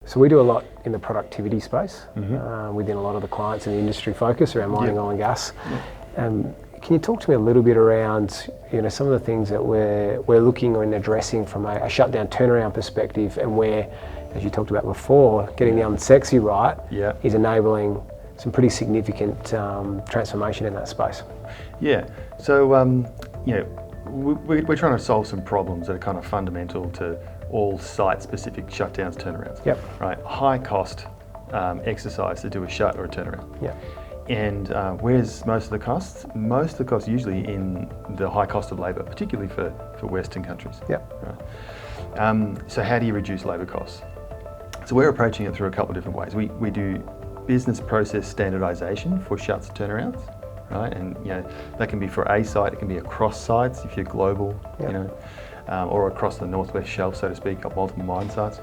So we do a lot in the productivity space within a lot of the clients in the industry focus around mining, oil and gas. Can you talk to me a little bit around, some of the things that we're looking and addressing from a shutdown turnaround perspective, and where, as you talked about before, getting the unsexy right is enabling some pretty significant transformation in that space. Yeah. So we're trying to solve some problems that are kind of fundamental to all site-specific shutdowns, turnarounds. Right. High cost exercise to do a shut or a turnaround. And where's most of the costs? Most of the costs usually in the high cost of labour, particularly for Western countries. Right. So how do you reduce labour costs? So we're approaching it through a couple of different ways. We do business process standardisation for shuts turnarounds, right? And that can be for a site, it can be across sites if you're global, or across the northwest shelf, so to speak, up multiple mine sites.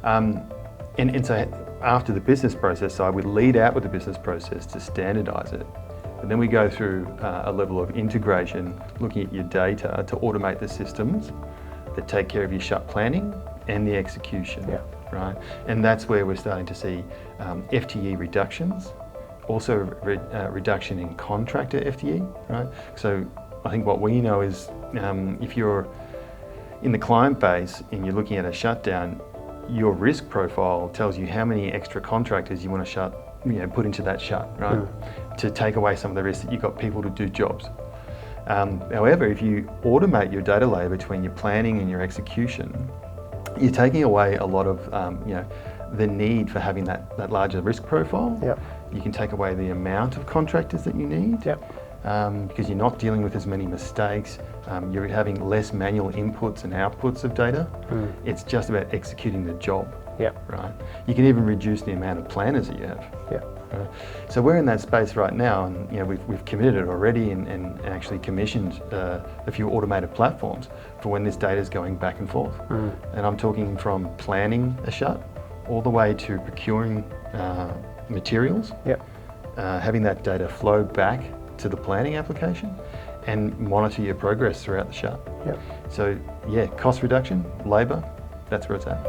And so after the business process side, we lead out with the business process to standardise it. And then we go through a level of integration, looking at your data to automate the systems that take care of your shut planning and the execution, right? And that's where we're starting to see FTE reductions, also reduction in contractor FTE, right? So I think what we know is if you're in the client base and you're looking at a shutdown, your risk profile tells you how many extra contractors you want to put into that shut, right? To take away some of the risk that you've got people to do jobs. However, if you automate your data layer between your planning and your execution, you're taking away a lot of the need for having that larger risk profile. You can take away the amount of contractors that you need because you're not dealing with as many mistakes. You're having less manual inputs and outputs of data. It's just about executing the job. Right. You can even reduce the amount of planners that you have. Right. So we're in that space right now, and we've committed it already, and actually commissioned a few automated platforms for when this data is going back and forth. And I'm talking from planning a shut all the way to procuring materials, having that data flow back to the planning application, and monitor your progress throughout the shut. So cost reduction, labour, that's where it's at.